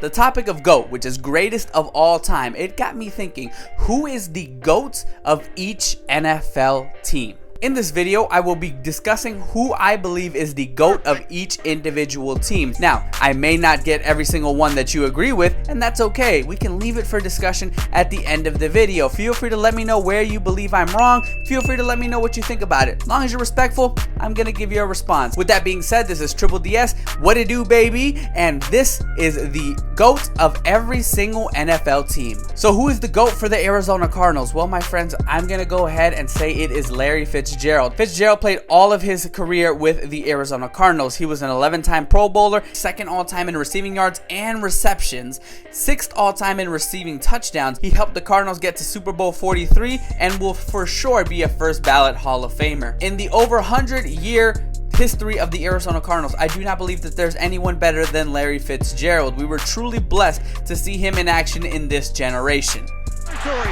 The topic of GOAT, which is greatest of all time, it got me thinking, who is the GOAT of each NFL team? In this video, I will be discussing who I believe is the GOAT of each individual team. Now, I may not get every single one that you agree with, and that's okay. We can leave it for discussion at the end of the video. Feel free to let me know where you believe I'm wrong. Feel free to let me know what you think about it. As long as you're respectful, I'm gonna give you a response. With that being said, this is Triple DS. What it do, baby? And this is the GOAT of every single NFL team. So who is the GOAT for the Arizona Cardinals? Well, my friends, I'm gonna go ahead and say it is Larry Fitzgerald. Fitzgerald played all of his career with the Arizona Cardinals. He was an 11-time Pro Bowler, second all-time in receiving yards and receptions, sixth all-time in receiving touchdowns. He helped the Cardinals get to Super Bowl 43 and will for sure be a first ballot Hall of Famer. In the over 100-year history of the Arizona Cardinals, I do not believe that there's anyone better than Larry Fitzgerald. We were truly blessed to see him in action in this generation. 30, 20,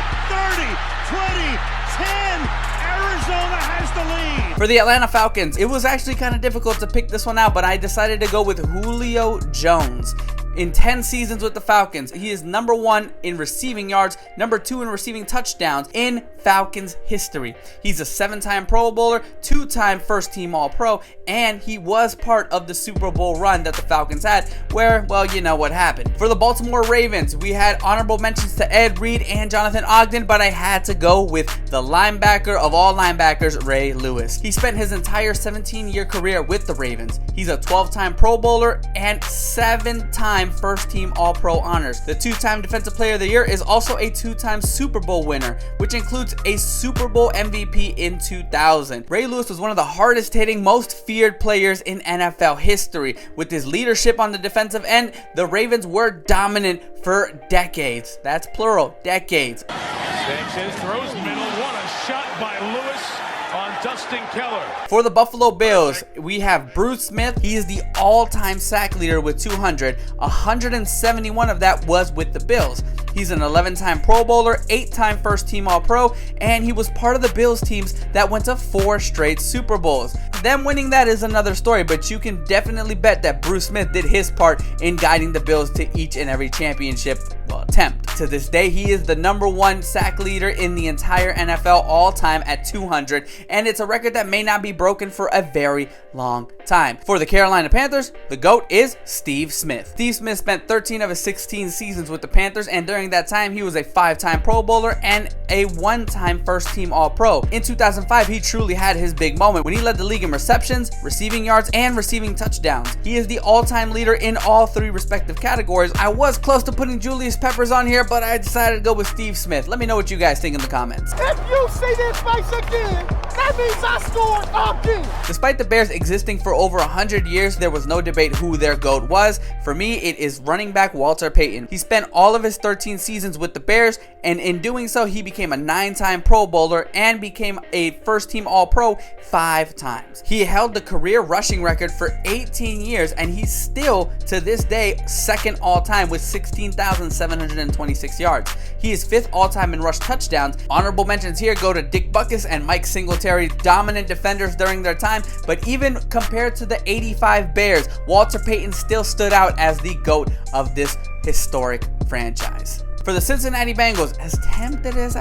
10. Arizona has the lead. For the Atlanta Falcons, it was actually kind of difficult to pick this one out, but I decided to go with Julio Jones. In 10 seasons with the Falcons, he is number 1 in receiving yards, number 2 in receiving touchdowns in Falcons history. He's a 7-time Pro Bowler, 2-time first-team All-Pro, and he was part of the Super Bowl run that the Falcons had, where, well, you know what happened. For the Baltimore Ravens, we had honorable mentions to Ed Reed and Jonathan Ogden, but I had to go with the linebacker of all linebackers, Ray Lewis. He spent his entire 17-year career with the Ravens. He's a 12-time Pro Bowler and 7-time first-team All-Pro honors. The 2-time Defensive Player of the Year is also a 2-time Super Bowl winner, which includes a Super Bowl MVP in 2000. Ray Lewis was one of the hardest-hitting, most feared players in NFL history. With his leadership on the defensive end, the Ravens were dominant for decades. That's plural, decades. Sanchez throws middle. What a shot by Lewis on Dustin Keller. For the Buffalo Bills, we have Bruce Smith. He is the all-time sack leader with 200. 171 of that was with the Bills. He's an 11-time Pro Bowler, 8-time first-team All-Pro, and he was part of the Bills teams that went to 4 straight Super Bowls. Them winning that is another story, but you can definitely bet that Bruce Smith did his part in guiding the Bills to each and every championship, well, attempt. To this day, he is the number 1 sack leader in the entire NFL all-time at 200, and it's a record that may not be broken for a very long time. For the Carolina Panthers, the GOAT is Steve Smith. Steve Smith spent 13 of his 16 seasons with the Panthers, and during that time, he was a 5-time Pro Bowler and a 1-time first-team All-Pro. In 2005, he truly had his big moment when he led the league in receptions, receiving yards, and receiving touchdowns. He is the all-time leader in all 3 respective categories. I was close to putting Julius Peppers on here, but I decided to go with Steve Smith. Let me know what you guys think in the comments. If you say this twice again, that means I scored again. Despite the Bears existing for over 100 years, there was no debate who their GOAT was. For me, it is running back Walter Payton. He spent all of his 13 seasons with the Bears, and in doing so, he became a 9-time Pro Bowler and became a first-team All-Pro 5 times. He held the career rushing record for 18 years, and he's still, to this day, second all-time with 16,726 yards. He is 5th all-time in rush touchdowns. Honorable mentions here go to Dick Butkus and Mike Singletary, dominant defenders during their time, but even compared to the 85 Bears, Walter Payton still stood out as the GOAT of this historic franchise. For the Cincinnati Bengals, as tempted as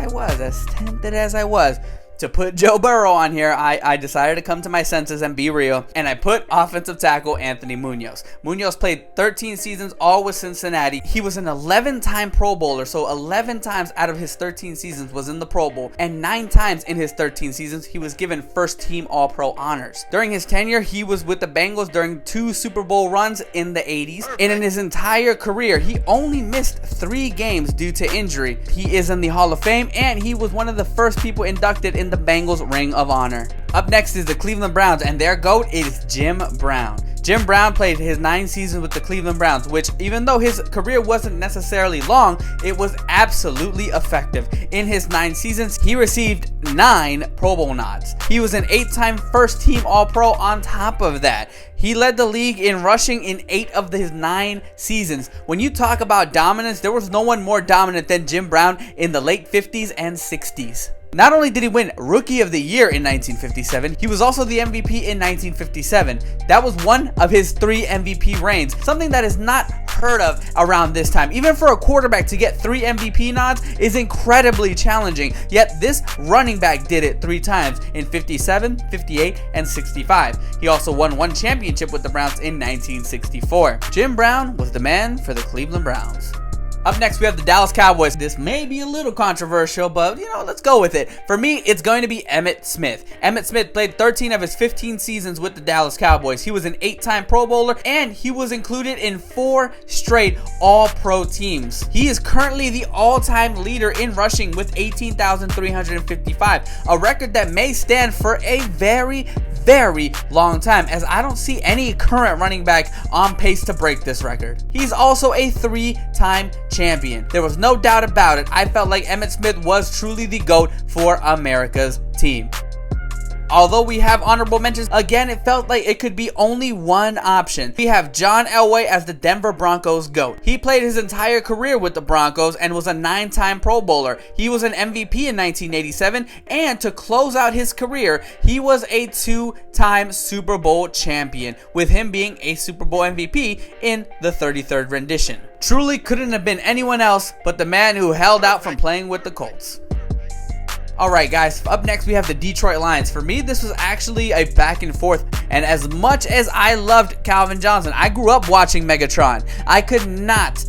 I was to put Joe Burrow on here, I decided to come to my senses and be real, and I put offensive tackle Anthony Munoz. Munoz played 13 seasons, all with Cincinnati. He was an 11-time Pro Bowler, so 11 times out of his 13 seasons was in the Pro Bowl, and 9 times in his 13 seasons, he was given first-team All-Pro honors. During his tenure, he was with the Bengals during 2 Super Bowl runs in the 80s, and in his entire career, he only missed 3 games due to injury. He is in the Hall of Fame, and he was one of the first people inducted in the Bengals Ring of Honor. Up next is the Cleveland Browns, and their GOAT is Jim Brown. Jim Brown played his 9 seasons with the Cleveland Browns, which, even though his career wasn't necessarily long, it was absolutely effective. In his 9 seasons, he received 9 Pro Bowl nods. He was an 8-time first-team All-Pro on top of that. He led the league in rushing in 8 of his 9 seasons. When you talk about dominance, there was no one more dominant than Jim Brown in the late 50s and 60s. Not only did he win Rookie of the Year in 1957, he was also the MVP in 1957. That was one of his 3 MVP reigns, something that is not heard of around this time. Even for a quarterback to get 3 MVP nods is incredibly challenging, yet this running back did it 3 times in 57, 58, and 65. He also won 1 championship with the Browns in 1964. Jim Brown was the man for the Cleveland Browns. Up next, we have the Dallas Cowboys. This may be a little controversial, but let's go with it. For me, it's going to be Emmitt Smith. Emmitt Smith played 13 of his 15 seasons with the Dallas Cowboys. He was an 8-time Pro Bowler, and he was included in 4 straight All-Pro teams. He is currently the all-time leader in rushing with 18,355, a record that may stand for a very long time, as I don't see any current running back on pace to break this record. He's also a 3-time champion. There was no doubt about it. I felt like Emmitt Smith was truly the GOAT for America's team. Although we have honorable mentions, again, it felt like it could be only one option. We have John Elway as the Denver Broncos GOAT. He played his entire career with the Broncos and was a 9-time Pro Bowler. He was an MVP in 1987, and to close out his career, he was a 2-time Super Bowl champion, with him being a Super Bowl MVP in the 33rd rendition. Truly couldn't have been anyone else but the man who held out from playing with the Colts. Alright guys, up next we have the Detroit Lions. For me, this was actually a back and forth, and as much as I loved Calvin Johnson, I grew up watching Megatron, I could not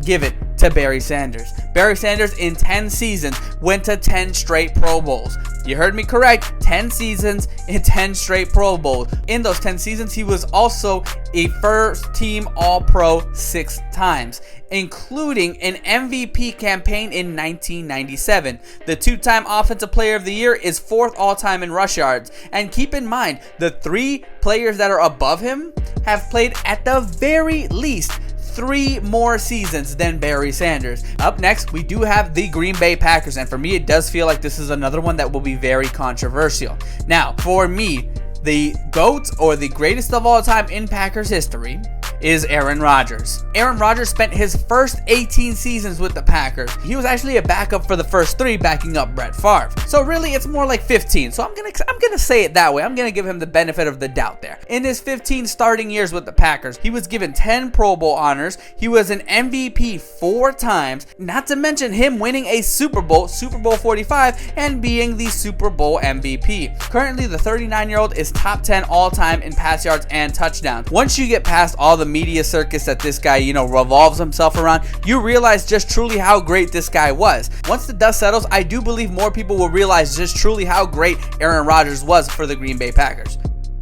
give it to Barry Sanders. Barry Sanders in 10 seasons went to 10 straight Pro Bowls. You heard me correct, 10 seasons in 10 straight Pro Bowls. In those 10 seasons, he was also a first-team All-Pro 6 times, including an MVP campaign in 1997. The 2-time Offensive Player of the Year is 4th all-time in rush yards. And keep in mind, the 3 players that are above him have played at the very least 3 more seasons than Barry Sanders. Up next, we do have the Green Bay Packers, and for me, it does feel like this is another one that will be very controversial. Now, for me, the GOAT, or the greatest of all time in Packers history, is Aaron Rodgers. Aaron Rodgers spent his first 18 seasons with the Packers. He was actually a backup for the first 3, backing up Brett Favre. So really, it's more like 15. So I'm gonna say it that way. I'm gonna give him the benefit of the doubt there. In his 15 starting years with the Packers, he was given 10 Pro Bowl honors. He was an MVP 4 times, not to mention him winning a Super Bowl 45, and being the Super Bowl MVP. Currently, the 39-year-old is top 10 all-time in pass yards and touchdowns. Once you get past all the media circus that this guy, revolves himself around, you realize just truly how great this guy was. Once the dust settles, I do believe more people will realize just truly how great Aaron Rodgers was for the Green Bay Packers.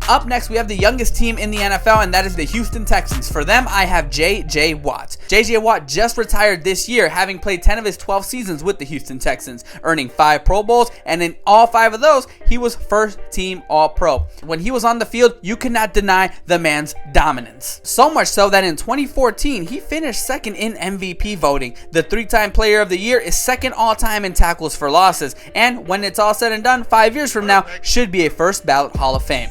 Up next, we have the youngest team in the NFL, and that is the Houston Texans. For them, I have J.J. Watt. J.J. Watt just retired this year, having played 10 of his 12 seasons with the Houston Texans, earning 5 Pro Bowls, and in all 5 of those, he was first-team All-Pro. When he was on the field, you could not deny the man's dominance. So much so that in 2014, he finished second in MVP voting. The 3-time Player of the Year is second all-time in tackles for losses, and when it's all said and done, 5 years from now, should be a first-ballot Hall of Fame.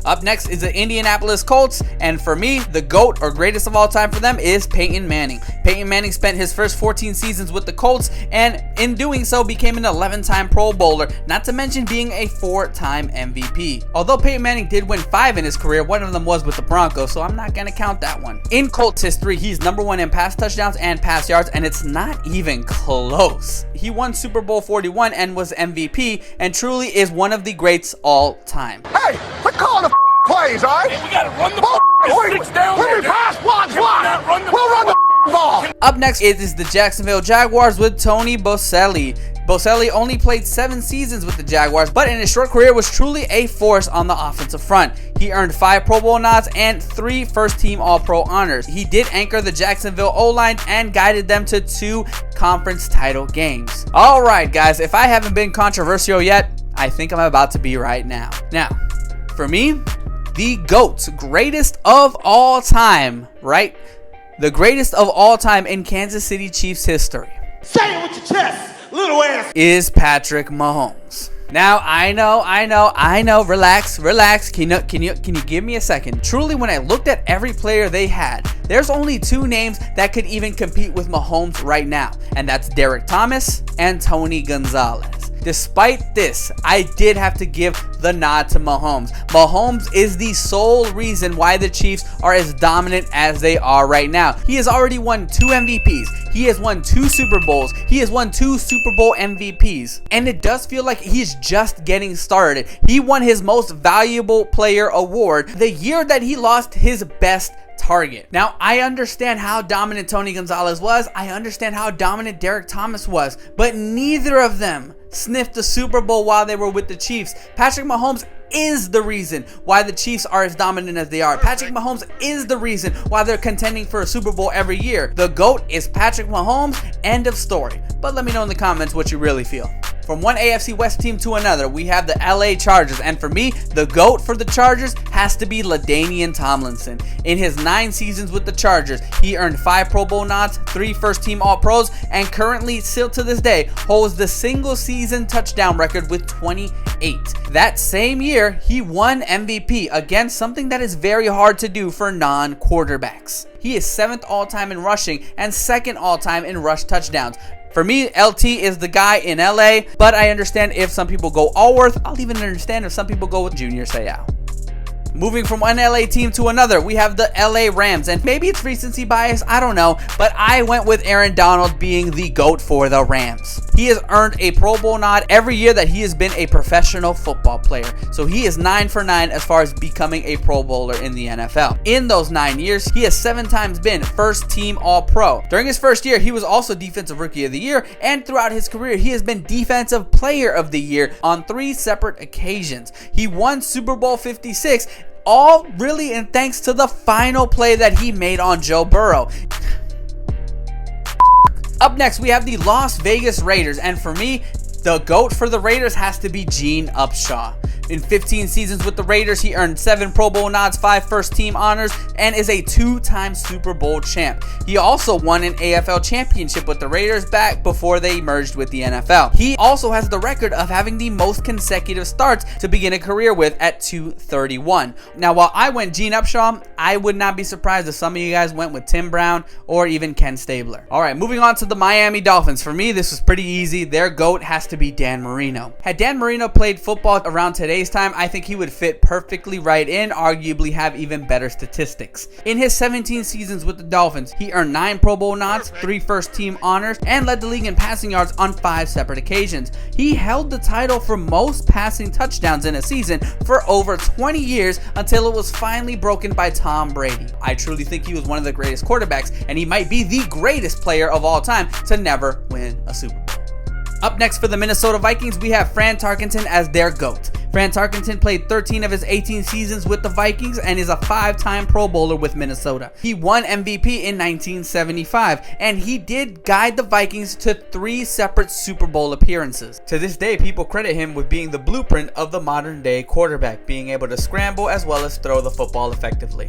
Up next is the Indianapolis Colts, and for me, the GOAT, or greatest of all time for them, is Peyton Manning. Peyton Manning spent his first 14 seasons with the Colts, and in doing so became an 11-time Pro Bowler, not to mention being a 4-time MVP. Although Peyton Manning did win 5 in his career, one of them was with the Broncos, so I'm not going to count that one. In Colts history, he's number 1 in pass touchdowns and pass yards, and it's not even close. He won Super Bowl 41 and was MVP, and truly is one of the greats all time. Hey, quit calling the plays, all right? Hey, we gotta run the ball. Six down Let me there. pass, block. We'll run the ball. Up next is the Jacksonville Jaguars with Tony Boselli. Boselli only played 7 seasons with the Jaguars, but in his short career was truly a force on the offensive front. He earned 5 Pro Bowl nods and 3 first-team All-Pro honors. He did anchor the Jacksonville O-line and guided them to 2 conference title games. All right, guys, if I haven't been controversial yet, I think I'm about to be right now. Now, for me, the GOAT, greatest of all time, right? The greatest of all time in Kansas City Chiefs history. Say it with your chest, little ass. Is Patrick Mahomes. Now, I know, relax. Can you give me a second? Truly, when I looked at every player they had, there's only 2 names that could even compete with Mahomes right now, and that's Derek Thomas and Tony Gonzalez. Despite this, I did have to give the nod to Mahomes. Mahomes is the sole reason why the Chiefs are as dominant as they are right now. He has already won 2 MVPs. He has won 2 Super Bowls. He has won 2 Super Bowl MVPs. And it does feel like he's just getting started. He won his most valuable player award the year that he lost his best target. Now, I understand how dominant Tony Gonzalez was. I understand how dominant Derek Thomas was, but neither of them sniffed the Super Bowl while they were with the Chiefs. Patrick Mahomes is the reason why the Chiefs are as dominant as they are. Patrick Mahomes is the reason why they're contending for a Super Bowl every year. The GOAT is Patrick Mahomes, end of story. But let me know in the comments what you really feel. From one AFC West team to another, we have the LA Chargers, and for me, the GOAT for the Chargers has to be LaDainian Tomlinson. In his 9 seasons with the Chargers, he earned 5 Pro Bowl nods, 3 first-team All-Pros, and currently, still to this day, holds the single-season touchdown record with 28. That same year, he won MVP, again, something that is very hard to do for non-quarterbacks. He is 7th all-time in rushing and 2nd all-time in rush touchdowns. For me, LT is the guy in LA, but I understand if some people go Allworth. I'll even understand if some people go with Junior Seau. Moving from one LA team to another, we have the LA Rams, and maybe it's recency bias, I don't know, but I went with Aaron Donald being the GOAT for the Rams. He has earned a Pro Bowl nod every year that he has been a professional football player, so he is 9 for 9 as far as becoming a Pro Bowler in the NFL. In those 9 years, he has 7 times been first team All-Pro. During his first year, he was also Defensive Rookie of the Year, and throughout his career, he has been Defensive Player of the Year on 3 separate occasions. He won Super Bowl 56, all really in thanks to the final play that he made on Joe Burrow. Up next, we have the Las Vegas Raiders, and for me, the GOAT for the Raiders has to be Gene Upshaw. In 15 seasons with the Raiders, he earned 7 Pro Bowl nods, 5 first-team honors, and is a 2-time Super Bowl champ. He also won an AFL championship with the Raiders back before they merged with the NFL. He also has the record of having the most consecutive starts to begin a career with at 231. Now, while I went Gene Upshaw, I would not be surprised if some of you guys went with Tim Brown or even Ken Stabler. All right, moving on to the Miami Dolphins. For me, this was pretty easy. Their GOAT has to be Dan Marino. Had Dan Marino played football around today's time, I think he would fit perfectly right in, arguably have even better statistics. In his 17 seasons with the Dolphins, he earned 9 Pro Bowl nods, 3 first-team honors, and led the league in passing yards on 5 separate occasions. He held the title for most passing touchdowns in a season for over 20 years until it was finally broken by Tom Brady. I truly think he was one of the greatest quarterbacks, and he might be the greatest player of all time to never win a Super Bowl. Up next for the Minnesota Vikings, we have Fran Tarkenton as their GOAT. Fran Tarkenton played 13 of his 18 seasons with the Vikings and is a 5-time Pro Bowler with Minnesota. He won MVP in 1975, and he did guide the Vikings to 3 separate Super Bowl appearances. To this day, people credit him with being the blueprint of the modern-day quarterback, being able to scramble as well as throw the football effectively.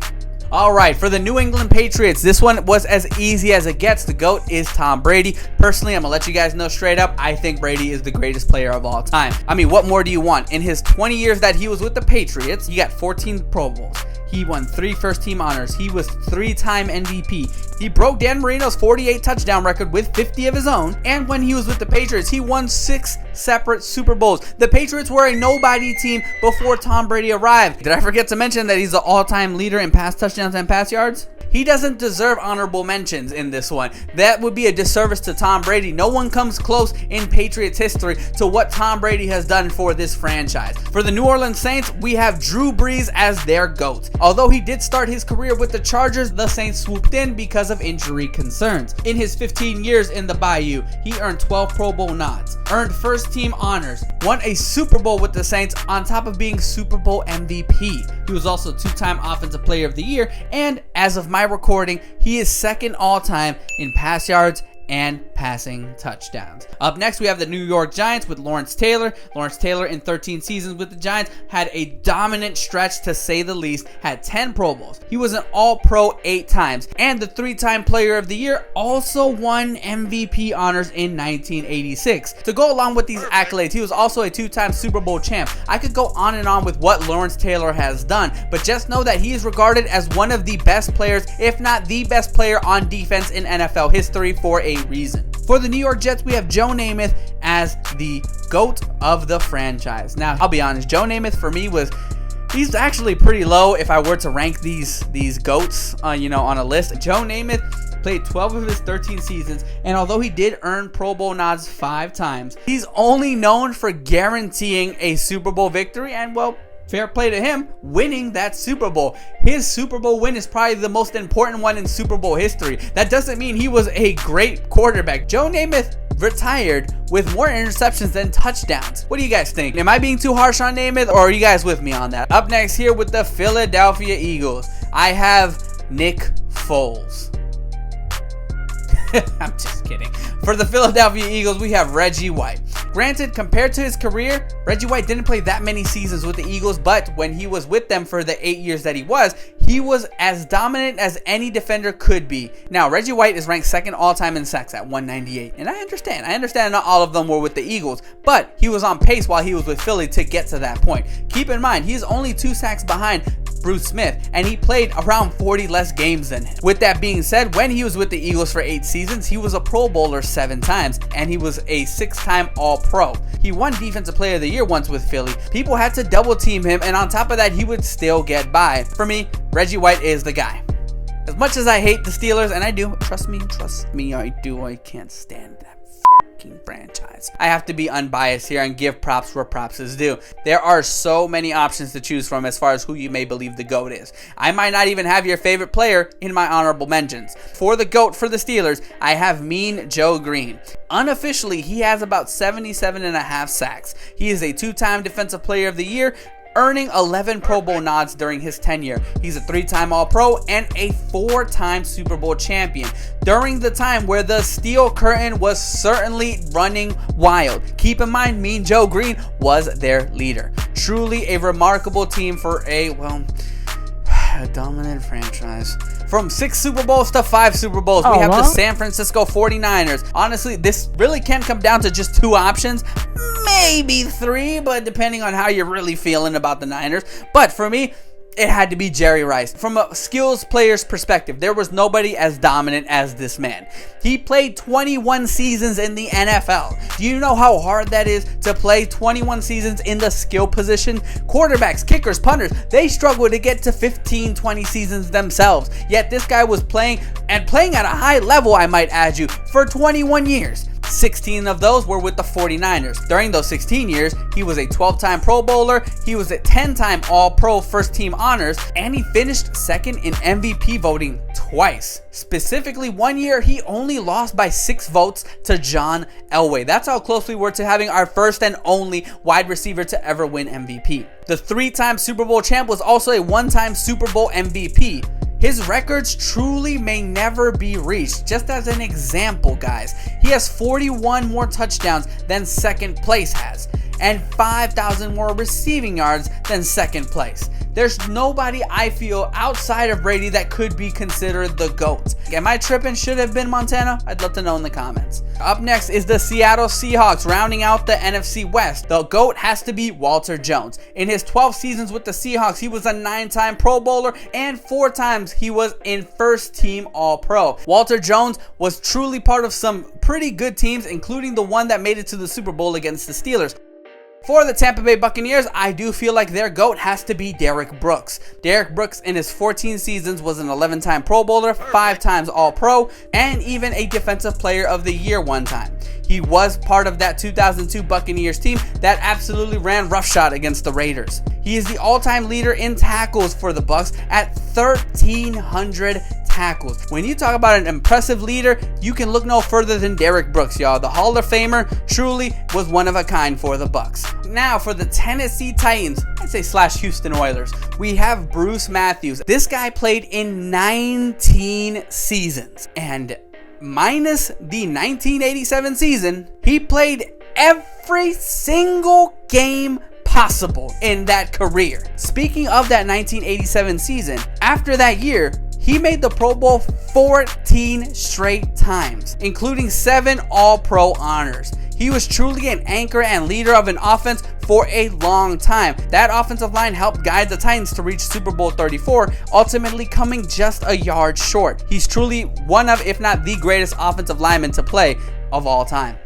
Alright, for the New England Patriots, this one was as easy as it gets. The GOAT is Tom Brady. Personally, I'm going to let you guys know straight up, I think Brady is the greatest player of all time. I mean, what more do you want? In his 20 years that he was with the Patriots, he got 14 Pro Bowls. He won 3 first-team honors. He was 3-time MVP. He broke Dan Marino's 48 touchdown record with 50 of his own. And when he was with the Patriots, he won 6 separate Super Bowls. The Patriots were a nobody team before Tom Brady arrived. Did I forget to mention that he's the all-time leader in pass touchdowns and pass yards? He doesn't deserve honorable mentions in this one. That would be a disservice to Tom Brady. No one comes close in Patriots history to what Tom Brady has done for this franchise. For the New Orleans Saints, we have Drew Brees as their GOAT. Although he did start his career with the Chargers, the Saints swooped in because of injury concerns. In his 15 years in the Bayou, he earned 12 Pro Bowl nods, earned first-team honors, won a Super Bowl with the Saints on top of being Super Bowl MVP. He was also 2-time Offensive Player of the Year, and as of my recording, he is 2nd all-time in pass yards and passing touchdowns. Up next, we have the New York Giants with Lawrence Taylor. Lawrence Taylor, in 13 seasons with the Giants, had a dominant stretch to say the least, had 10 Pro Bowls. He was an All-Pro 8 times, and the 3-time Player of the Year, also won MVP honors in 1986. To go along with these accolades, he was also a 2-time Super Bowl champ. I could go on and on with what Lawrence Taylor has done, but just know that he is regarded as one of the best players, if not the best player on defense in NFL history for a reason. For the New York Jets, we have Joe Namath as the GOAT of the franchise. Now, I'll be honest, Joe Namath for me he's actually pretty low if I were to rank these GOATs, on a list. Joe Namath played 12 of his 13 seasons, and although he did earn Pro Bowl nods 5 times, he's only known for guaranteeing a Super Bowl victory, and well, fair play to him, winning that Super Bowl. His Super Bowl win is probably the most important one in Super Bowl history. That doesn't mean he was a great quarterback. Joe Namath retired with more interceptions than touchdowns. What do you guys think? Am I being too harsh on Namath, or are you guys with me on that? Up next here with the Philadelphia Eagles, I have Nick Foles. I'm just kidding. For the Philadelphia Eagles, we have Reggie White. Granted, compared to his career, Reggie White didn't play that many seasons with the Eagles, but when he was with them for the 8 years that he was as dominant as any defender could be. Now, Reggie White is ranked second all-time in sacks at 198, and I understand not all of them were with the Eagles, but he was on pace while he was with Philly to get to that point. Keep in mind, he's only 2 sacks behind Bruce Smith, and he played around 40 less games than him. With that being said, when he was with the Eagles for 8 seasons, he was a Pro Bowler 7 times, and he was a 6-time All-Pro. He won Defensive Player of the Year once with Philly. People had to double team him, and on top of that, he would still get by. For me, Reggie White is the guy. As much as I hate the Steelers, and I do, trust me, I do, I can't stand that franchise. I have to be unbiased here and give props where props is due. There are so many options to choose from as far as who you may believe the GOAT is. I might not even have your favorite player in my honorable mentions. For the GOAT for the Steelers, I have Mean Joe Green. Unofficially, he has about 77.5 sacks. He is a 2-time Defensive Player of the Year, earning 11 Pro Bowl nods during his tenure. He's a 3-time All-Pro and a 4-time Super Bowl champion during the time where the Steel Curtain was certainly running wild. Keep in mind, Mean Joe Green was their leader. Truly a remarkable team for a dominant franchise. From 6 Super Bowls to 5 Super Bowls, we have the San Francisco 49ers. Honestly, this really can come down to just 2 options, maybe 3, but depending on how you're really feeling about the Niners. But for me, it had to be Jerry Rice. From a skills player's perspective, there was nobody as dominant as this man. He played 21 seasons in the NFL. Do you know how hard that is to play 21 seasons in the skill position? Quarterbacks, kickers, punters, they struggle to get to 15, 20 seasons themselves. Yet this guy was playing at a high level, I might add you, for 21 years. 16 of those were with the 49ers. During those 16 years, he was a 12-time Pro Bowler, he was a 10-time All-Pro First Team honors, and he finished second in MVP voting twice. Specifically, one year, he only lost by 6 votes to John Elway. That's how close we were to having our first and only wide receiver to ever win MVP. The 3-time Super Bowl champ was also a 1-time Super Bowl MVP. His records truly may never be reached. Just as an example, guys, he has 41 more touchdowns than second place has, and 5,000 more receiving yards than second place. There's nobody I feel outside of Brady that could be considered the GOAT. Am I tripping? Should have been Montana? I'd love to know in the comments. Up next is the Seattle Seahawks, rounding out the NFC West. The GOAT has to be Walter Jones. In his 12 seasons with the Seahawks, he was a 9-time Pro Bowler, and 4 times he was in first team All-Pro. Walter Jones was truly part of some pretty good teams, including the one that made it to the Super Bowl against the Steelers. For the Tampa Bay Buccaneers, I do feel like their GOAT has to be Derrick Brooks. Derrick Brooks in his 14 seasons was an 11-time Pro Bowler, 5 times All-Pro, and even a Defensive Player of the Year 1 time. He was part of that 2002 Buccaneers team that absolutely ran roughshod against the Raiders. He is the all-time leader in tackles for the Bucs at 1,300 tackles. When you talk about an impressive leader, you can look no further than Derrick Brooks, y'all. The Hall of Famer truly was one of a kind for the Bucs. Now for the Tennessee Titans, I'd say / Houston Oilers, we have Bruce Matthews. This guy played in 19 seasons, and minus the 1987 season, he played every single game possible in that career. Speaking of that 1987 season, after that year, he made the Pro Bowl 14 straight times, including 7 All-Pro honors. He was truly an anchor and leader of an offense for a long time. That offensive line helped guide the Titans to reach Super Bowl 34, ultimately coming just a yard short. He's truly one of, if not the greatest offensive lineman to play of all time.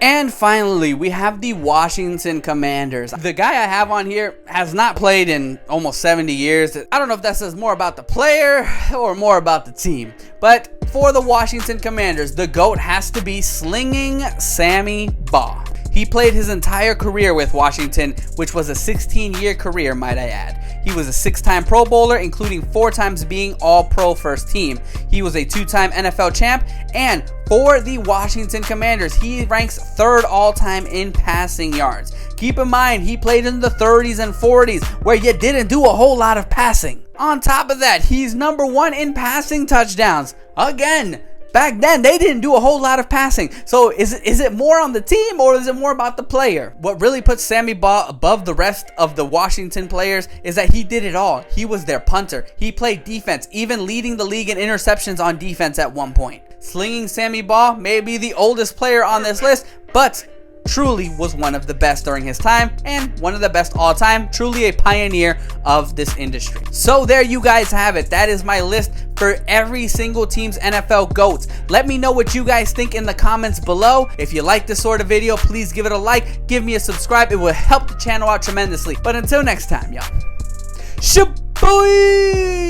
And finally, we have the Washington Commanders. The guy I have on here has not played in almost 70 years. I don't know if that says more about the player or more about the team. But for the Washington Commanders, the GOAT has to be Slinging Sammy Baugh. He played his entire career with Washington, which was a 16-year career, might I add. He was a 6-time Pro Bowler, including 4 times being All-Pro First Team. He was a 2-time NFL champ, and for the Washington Commanders, he ranks 3rd all-time in passing yards. Keep in mind, he played in the 30s and 40s, where you didn't do a whole lot of passing. On top of that, he's number 1 in passing touchdowns. Again, back then, they didn't do a whole lot of passing. So is it more on the team or is it more about the player? What really puts Sammy Baugh above the rest of the Washington players is that he did it all. He was their punter. He played defense, even leading the league in interceptions on defense at one point. Slinging Sammy Baugh may be the oldest player on this list, but truly was one of the best during his time and one of the best all time, truly a pioneer of this industry. So there you guys have it. That is my list for every single team's NFL GOATs. Let me know what you guys think in the comments below. If you like this sort of video, please give it a like, give me a subscribe. It will help the channel out tremendously. But until next time, y'all. Shaboy!